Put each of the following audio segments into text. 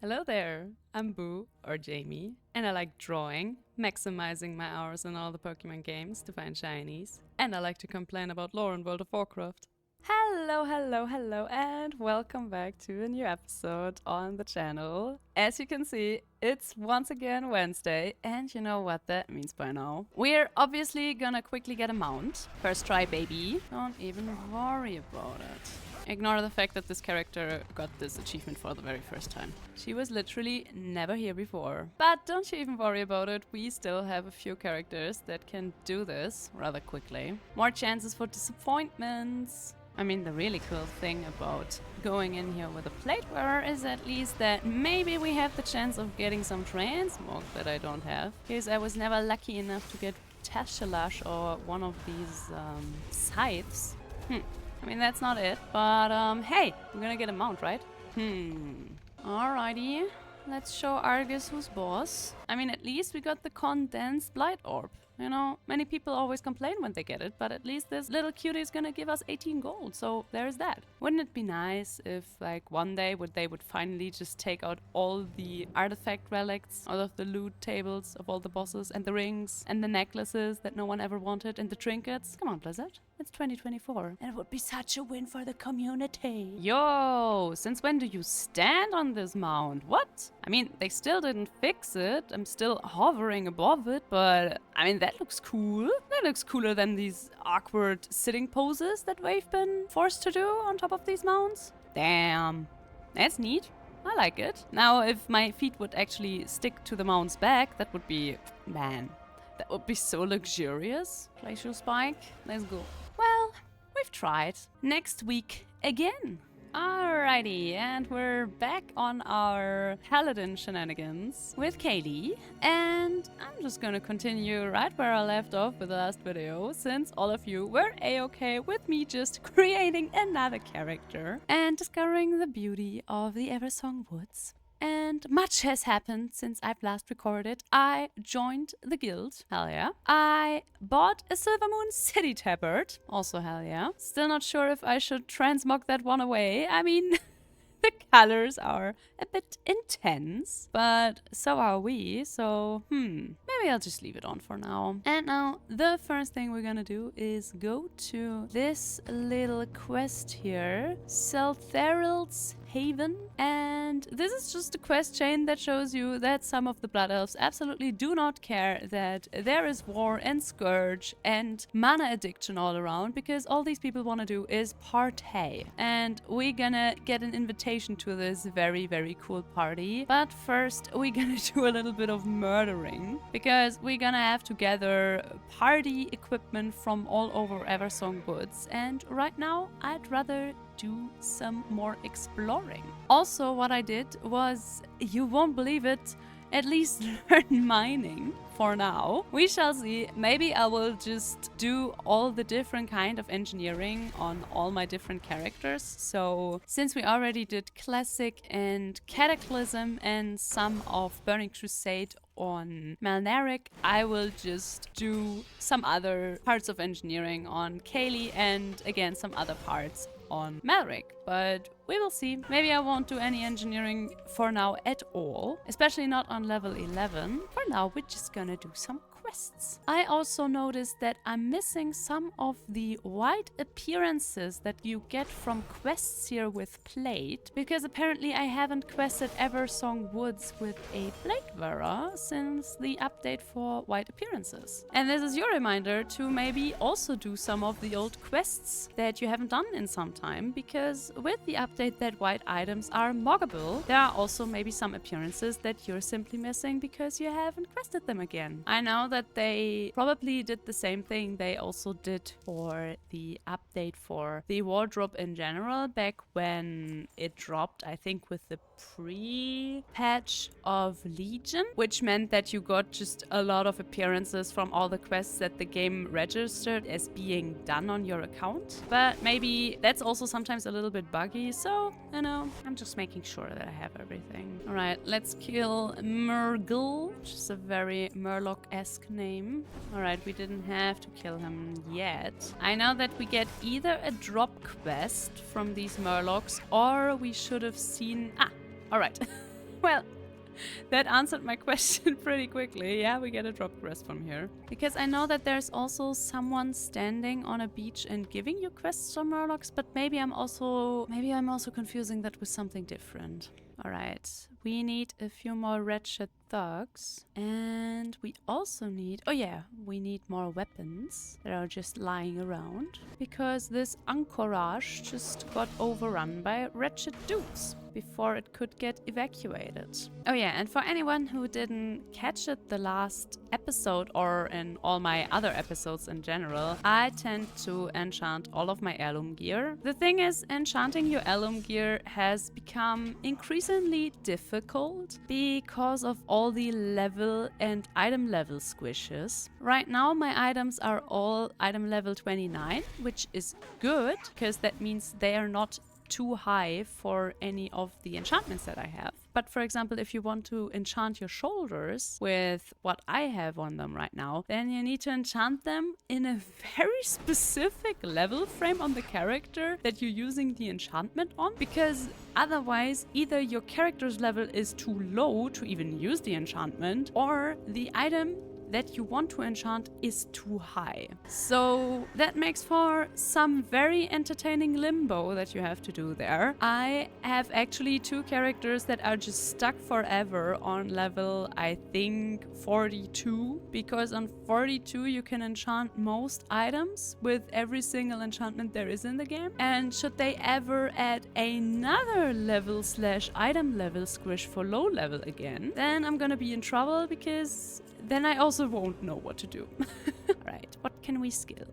Hello there, I'm Boo, or Jamie, and I like drawing, maximizing my hours in all the Pokemon games to find shinies, and I like to complain about lore in World of Warcraft. Hello, and welcome back to a new episode on the channel. As you can see, it's once again Wednesday, and you know what that means by now. We're obviously gonna quickly get a mount. First try, baby. Don't even worry about it. Ignore the fact that this character got this achievement for the very first time. She was literally never here before. But don't you even worry about it, we still have a few characters that can do this rather quickly. More chances for disappointments. I mean, the really cool thing about going in here with a plate wearer is at least that maybe we have the chance of getting some transmog that I don't have. Because I was never lucky enough to get Tashelash or one of these scythes. I mean, that's not it, but hey, we're gonna get a mount, right? Alrighty, let's show Argus who's boss. I mean, at least we got the condensed light orb. You know, many people always complain when they get it, but at least this little cutie is gonna give us 18 gold, so there's that. Wouldn't it be nice if, like, one day they would finally just take out all the artifact relics out of the loot tables of all the bosses, and the rings, and the necklaces that no one ever wanted, and the trinkets? Come on, Blizzard. It's 2024, and it would be such a win for the community. Yo, since when do you stand on this mount? What? I mean, they still didn't fix it. I'm still hovering above it, but I mean, that looks cool. That looks cooler than these awkward sitting poses that we've been forced to do on top of these mounts. Damn, that's neat. I like it. Now, if my feet would actually stick to the mount's back, that would be, man, that would be so luxurious. Glacial Spike, let's go. Well, we've tried. Next week again. Alrighty, and we're back on our Paladin shenanigans with Kaylee. And I'm just gonna continue right where I left off with the last video, since all of you were a-okay with me just creating another character and discovering the beauty of the Eversong Woods. And much has happened since I've last recorded. I joined the guild, hell yeah. I bought a Silvermoon City tabard, also hell yeah. Still not sure if I should transmog that one away. I mean, the colors are a bit intense, but so are we, so maybe I'll just leave it on for now. And now, the first thing we're gonna do is go to this little quest here, Seltherald's Haven, and this is just a quest chain that shows you that some of the Blood Elves absolutely do not care that there is war and scourge and mana addiction all around, because all these people want to do is partay. And we're gonna get an invitation to this very, very cool party. But first, we're gonna do a little bit of murdering, because we're gonna have to gather party equipment from all over Eversong Woods. And right now, I'd rather do some more exploring. Also, what I did was, you won't believe it, at least learn mining for now. We shall see. Maybe I will just do all the different kind of engineering on all my different characters. So since we already did Classic and Cataclysm and some of Burning Crusade on Malnaric, I will just do some other parts of engineering on Kaylee and again some other parts on Malric, but we will see. Maybe I won't do any engineering for now at all, especially not on level 11. For now, we're just gonna do some quests. I also noticed that I'm missing some of the white appearances that you get from quests here with plate, because apparently I haven't quested Eversong Woods with a plate wearer since the update for white appearances. And this is your reminder to maybe also do some of the old quests that you haven't done in some time, because with the update that white items are moggable, there are also maybe some appearances that you're simply missing because you haven't quested them again. I know that they probably did the same thing they also did for the update for the wardrobe in general back when it dropped, I think with the pre-patch of Legion, which meant that you got just a lot of appearances from all the quests that the game registered as being done on your account. But maybe that's also sometimes a little bit buggy, so, you know, I'm just making sure that I have everything. Alright, let's kill Murgle, which is a very Murloc-esque name. Alright, we didn't have to kill him yet. I know that we get either a drop quest from these Murlocs, or we should have seen... Ah, alright. Well, that answered my question pretty quickly. Yeah, we get a drop quest from here. Because I know that there's also someone standing on a beach and giving you quests from Murlocs, but maybe I'm also confusing that with something different. Alright, we need a few more wretched thugs. And we also need... Oh yeah, we need more weapons that are just lying around. Because this anchorage just got overrun by wretched dudes before it could get evacuated. Oh yeah, and for anyone who didn't catch it the last episode or in all my other episodes in general, I tend to enchant all of my heirloom gear. The thing is, enchanting your heirloom gear has become increasingly difficult because of all the level and item level squishes. Right now my items are all item level 29, which is good because that means they are not too high for any of the enchantments that I have. But for example, if you want to enchant your shoulders with what I have on them right now, then you need to enchant them in a very specific level frame on the character that you're using the enchantment on, because otherwise either your character's level is too low to even use the enchantment, or the item that you want to enchant is too high. So that makes for some very entertaining limbo that you have to do there. I have actually 2 characters that are just stuck forever on level, I think, 42, because on 42 you can enchant most items with every single enchantment there is in the game. And should they ever add another level / item level squish for low level again, then I'm gonna be in trouble, because then I also won't know what to do. Right, what can we skill?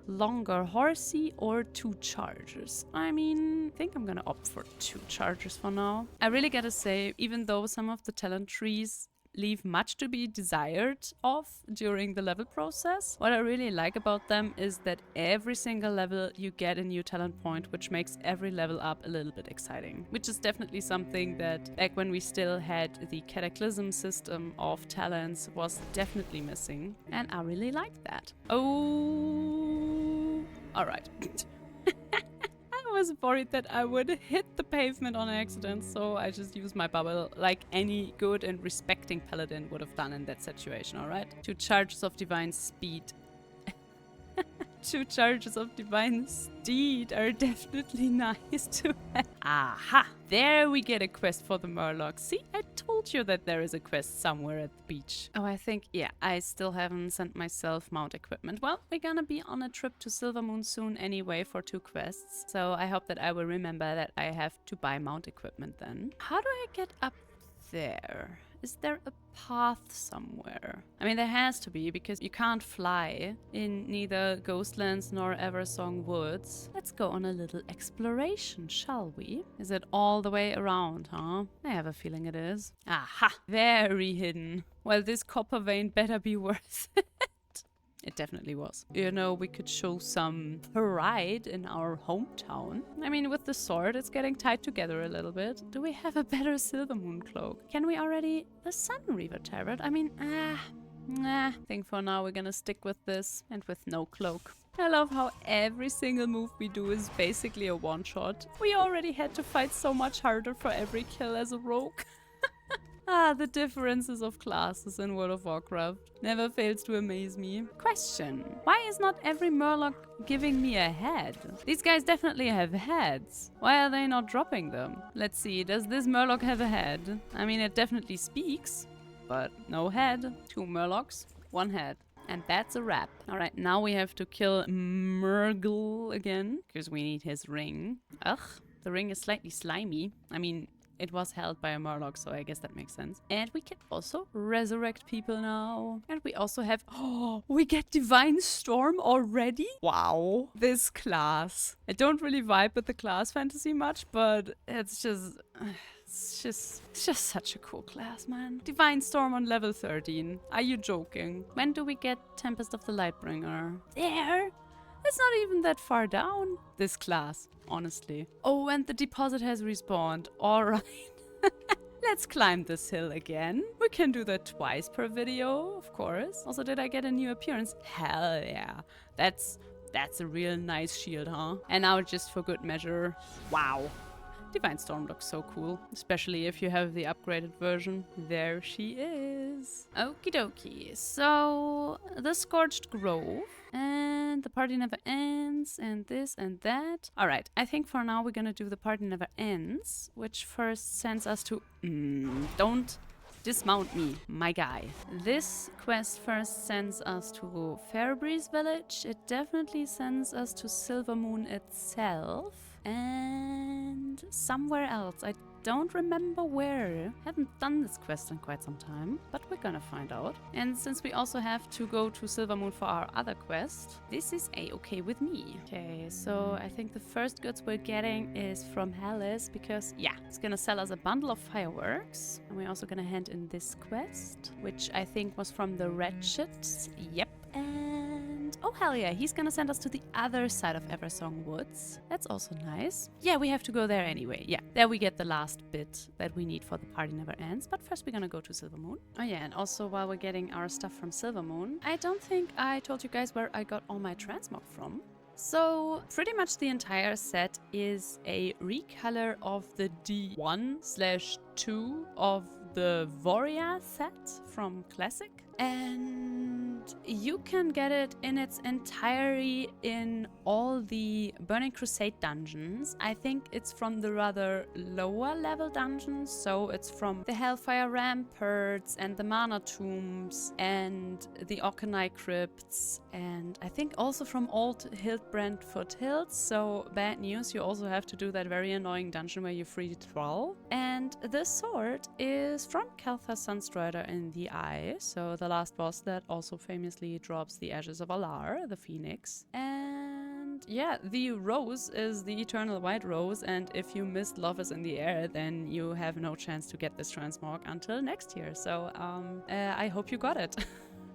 Longer horsey or 2 chargers. I mean, I think I'm gonna opt for 2 chargers for now. I really gotta say, even though some of the talent trees leave much to be desired of during the level process, what I really like about them is that every single level you get a new talent point, which makes every level up a little bit exciting. Which is definitely something that back when we still had the Cataclysm system of talents was definitely missing. And I really like that. Oh, alright. I was worried that I would hit the pavement on accident, so I just used my bubble like any good and respecting paladin would have done in that situation, alright? 2 charges of divine speed. 2 charges of divine steed are definitely nice to have. Aha! There we get a quest for the Murlocs. See, I told you that there is a quest somewhere at the beach. Oh, I think, yeah, I still haven't sent myself mount equipment. Well, we're gonna be on a trip to Silvermoon soon anyway for 2 quests. So I hope that I will remember that I have to buy mount equipment then. How do I get up there? Is there a path somewhere? I mean, there has to be, because you can't fly in neither Ghostlands nor Eversong Woods. Let's go on a little exploration, shall we? Is it all the way around, huh? I have a feeling it is. Aha! Very hidden. Well, this copper vein better be worth it. It definitely was. You know, we could show some pride in our hometown. I mean, with the sword, it's getting tied together a little bit. Do we have a better Silvermoon cloak? Can we already... The Sunreaver Tarot? I mean, I think for now we're gonna stick with this and with no cloak. I love how every single move we do is basically a one-shot. We already had to fight so much harder for every kill as a rogue. The differences of classes in World of Warcraft never fails to amaze me. Question: why is not every Murloc giving me a head? These guys definitely have heads. Why are they not dropping them? Let's see, does this Murloc have a head? I mean, it definitely speaks, but no head. 2 Murlocs, 1 head. And that's a wrap. Alright, now we have to kill Murgle again, because we need his ring. Ugh, the ring is slightly slimy. I mean, it was held by a Murloc, so I guess that makes sense. And we can also resurrect people now. And we also have... Oh, we get Divine Storm already? Wow. This class. I don't really vibe with the class fantasy much, but it's just... It's just such a cool class, man. Divine Storm on level 13. Are you joking? When do we get Tempest of the Lightbringer? There? It's not even that far down. This class, honestly. Oh, and the deposit has respawned. Alright. Let's climb this hill again. We can do that twice per video, of course. Also, did I get a new appearance? Hell yeah. That's a real nice shield, huh? And now just for good measure. Wow. Divine Storm looks so cool, especially if you have the upgraded version. There she is. Okie dokie. So, the Scorched Grove. And the party never ends, and this and that. Alright, I think for now we're gonna do the party never ends, which first sends us to... don't dismount me, my guy. This quest first sends us to Fairbreeze Village. It definitely sends us to Silvermoon itself. And somewhere else. I don't remember where. Haven't done this quest in quite some time, but we're gonna find out. And since we also have to go to Silvermoon for our other quest, this is a-okay with me. Okay, so I think the first goods we're getting is from Hellas because, yeah, it's gonna sell us a bundle of fireworks. And we're also gonna hand in this quest, which I think was from the Ratchets. Yep. And oh hell yeah, he's gonna send us to the other side of Eversong Woods. That's also nice. Yeah, we have to go there anyway. Yeah, there we get the last bit that we need for the party never ends. But first we're gonna go to Silvermoon. Oh yeah, and also while we're getting our stuff from Silvermoon, I don't think I told you guys where I got all my transmog from. So pretty much the entire set is a recolor of the D1/2 of the Voria set from Classic. And you can get it in its entirety in all the Burning Crusade dungeons. I think it's from the rather lower level dungeons, so it's from the Hellfire Ramparts and the Mana Tombs and the Orkanai Crypts, and I think also from Old Hildbrand Foothills. So bad news, you also have to do that very annoying dungeon where you free Thrall. And the sword is from Kel'Thas Sunstrider in the Eye, so the last boss that also famously drops the Ashes of Alar, the Phoenix. And yeah, the rose is the Eternal White Rose, and if you missed Love is in the Air, then you have no chance to get this transmog until next year. So I hope you got it.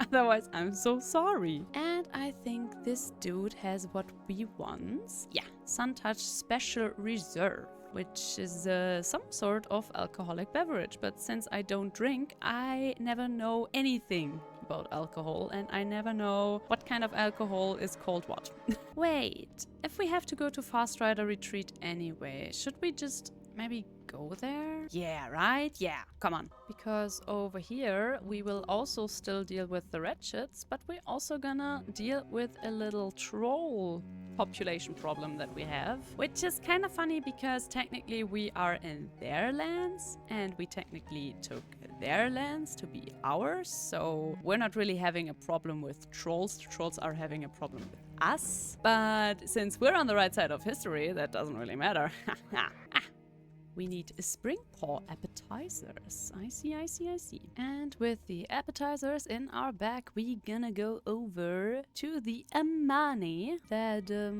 Otherwise, I'm so sorry. And I think this dude has what we want. Yeah, Suntouch Special Reserve, which is some sort of alcoholic beverage. But since I don't drink, I never know anything about alcohol, and I never know what kind of alcohol is called what. Wait, if we have to go to Fast Rider Retreat anyway, should we just maybe go there? Yeah, right? Yeah, come on. Because over here, we will also still deal with the Ratchets, but we're also gonna deal with a little troll population problem that we have, which is kind of funny because technically we are in their lands and we technically took their lands to be ours, so we're not really having a problem with trolls. The trolls are having a problem with us, but since we're on the right side of history, that doesn't really matter. We need spring paw appetizers. I see. And with the appetizers in our bag, we gonna go over to the Amani that are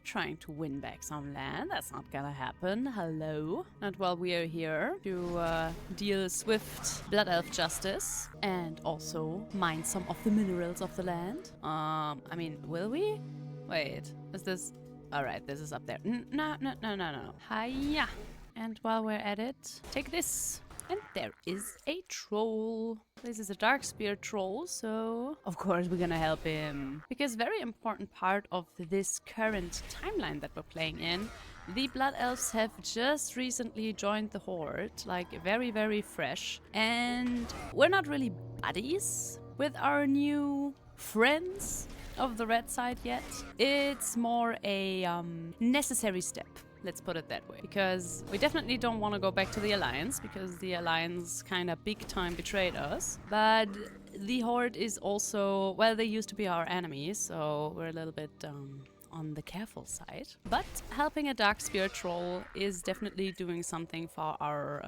trying to win back some land. That's not gonna happen. Hello. Not while we are here to deal swift blood elf justice and also mine some of the minerals of the land. I mean, will we? Wait, is this... Alright, this is up there. No. Hiya. And while we're at it, take this. And there is a troll. This is a Darkspear troll, so of course we're gonna help him. Because very important part of this current timeline that we're playing in, the Blood Elves have just recently joined the Horde, like very, very fresh. And we're not really buddies with our new friends of the red side yet. It's more a necessary step. Let's put it that way. Because we definitely don't want to go back to the Alliance, because the Alliance kind of big time betrayed us. But the Horde is also, well, they used to be our enemies, so we're a little bit on the careful side. But helping a Darkspear troll is definitely doing something for our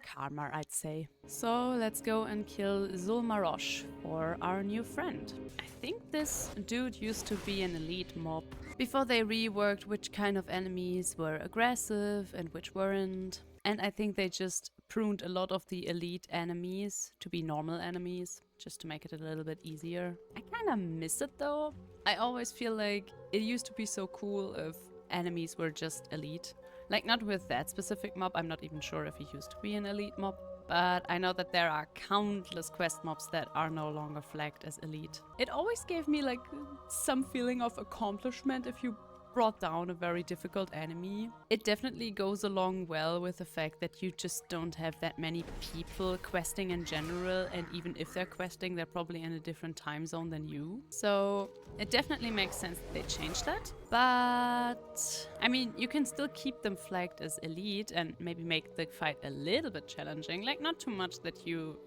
karma, I'd say. So let's go and kill Zul'Marosh for our new friend. I think this dude used to be an elite mob before they reworked which kind of enemies were aggressive and which weren't. And I think they just pruned a lot of the elite enemies to be normal enemies, just to make it a little bit easier. I kind of miss it though. I always feel like it used to be so cool if enemies were just elite. Like, not with that specific mob, I'm not even sure if he used to be an elite mob. But I know that there are countless quest mobs that are no longer flagged as elite. It always gave me like some feeling of accomplishment if you brought down a very difficult enemy. It definitely goes along well with the fact that you just don't have that many people questing in general, and even if they're questing, they're probably in a different time zone than you. So it definitely makes sense that they changed that. But I mean, you can still keep them flagged as elite and maybe make the fight a little bit challenging. Like, not too much that you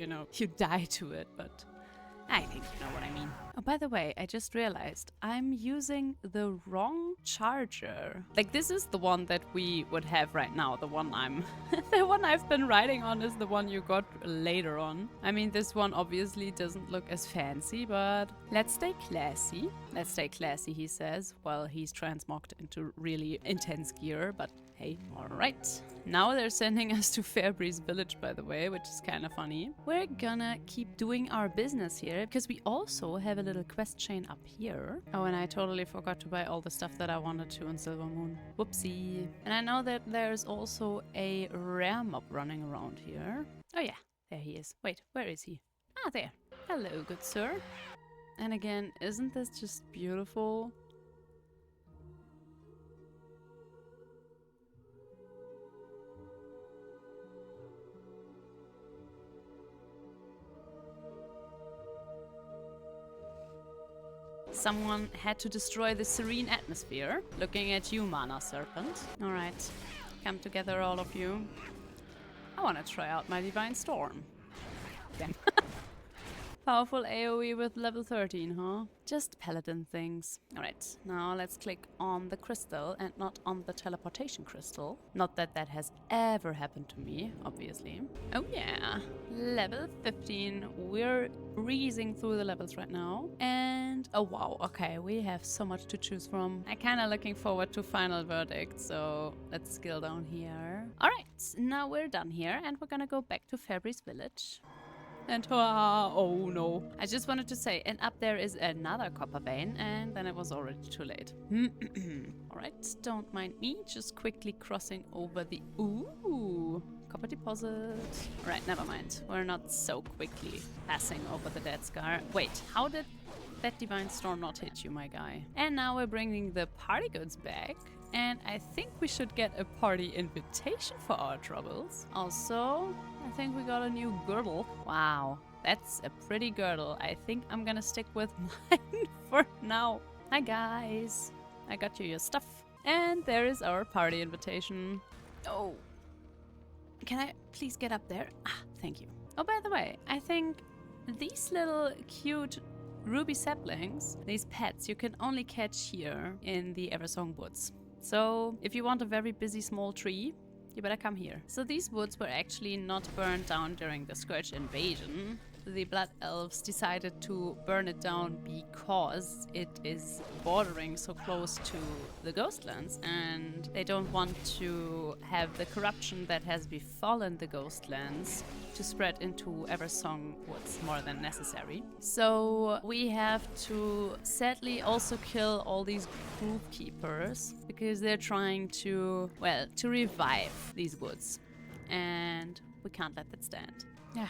die to it, but I think you know what I mean. Oh, by the way, I just realized I'm using the wrong charger. Like, this is the one that we would have right now. The one the one I've been riding on is the one you got later on. I mean, this one obviously doesn't look as fancy, but let's stay classy. Let's stay classy, he says, while he's transmogged into really intense gear, but hey. Alright. Now they're sending us to Fairbreeze Village, by the way, which is kind of funny. We're gonna keep doing our business here, because we also have a little quest chain up here. Oh, and I totally forgot to buy all the stuff that I wanted to on Silver Moon. Whoopsie. And I know that there's also a rare mob running around here. Oh yeah, there he is. Wait, where is he? Ah, there. Hello, good sir. And again, isn't this just beautiful? Someone had to destroy the serene atmosphere. Looking at you, Mana Serpent. Alright, come together all of you. I want to try out my Divine Storm. Damn. Powerful AoE with level 13, huh? Just paladin things. Alright, now let's click on the crystal and not on the teleportation crystal. Not that that has ever happened to me, obviously. Oh yeah, level 15. We're breezing through the levels right now. And oh wow, okay, we have so much to choose from. I'm kind of looking forward to Final Verdict, so let's skill down here. Alright, now we're done here and we're gonna go back to Fairbreeze Village. And oh no. I just wanted to say, and up there is another copper vein, and then it was already too late. Alright, don't mind me, just quickly crossing over the... Ooh, copper deposit. Right, never mind. We're not so quickly passing over the Dead Scar. Wait, how did that Divine Storm not hit you, my guy? And now we're bringing the party goods back. And I think we should get a party invitation for our troubles. Also, I think we got a new girdle. Wow, that's a pretty girdle. I think I'm gonna stick with mine for now. Hi guys, I got you your stuff. And there is our party invitation. Oh, can I please get up there? Ah, thank you. Oh, by the way, I think these little cute ruby saplings, these pets, you can only catch here in the Eversong Woods. So if you want a very busy small tree, you better come here. So these woods were actually not burned down during the Scourge invasion. The Blood Elves decided to burn it down because it is bordering so close to the Ghostlands, and they don't want to have the corruption that has befallen the Ghostlands to spread into Eversong Woods more than necessary. So we have to sadly also kill all these group keepers because they're trying to, well, to revive these woods, and we can't let that stand. Yeah.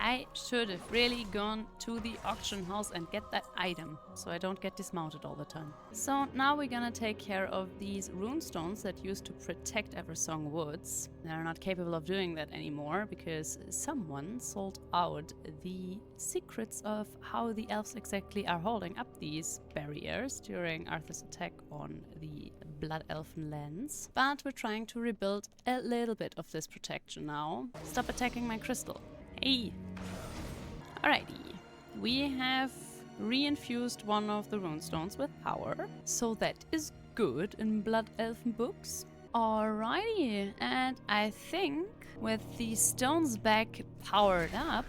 I should have really gone to the auction house and get that item, so I don't get dismounted all the time. So now we're gonna take care of these runestones that used to protect Eversong Woods. They're not capable of doing that anymore because someone sold out the secrets of how the elves exactly are holding up these barriers during Arthur's attack on the Blood Elfen lands. But we're trying to rebuild a little bit of this protection now. Stop attacking my crystal. Hey! Alrighty, we have reinfused one of the runestones with power, so that is good in Blood Elfen books. Alrighty, and I think with the stones back powered up,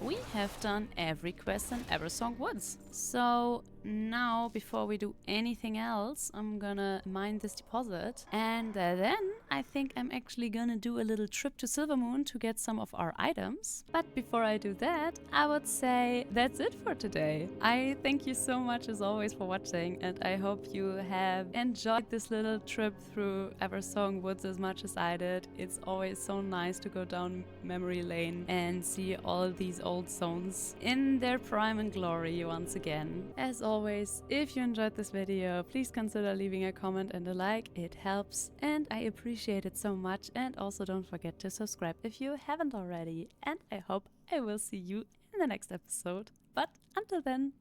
we have done every quest in Eversong Woods. So now, before we do anything else, I'm gonna mine this deposit, and then I think I'm actually gonna do a little trip to Silvermoon to get some of our items. But before I do that, I would say that's it for today. I thank you so much as always for watching, and I hope you have enjoyed this little trip through Eversong Woods as much as I did. It's always so nice to go down memory lane and see all these old zones in their prime and glory once again. As always, if you enjoyed this video, please consider leaving a comment and a like. It helps and I appreciate it so much. And also don't forget to subscribe if you haven't already. And I hope I will see you in the next episode. But until then,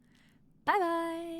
bye bye!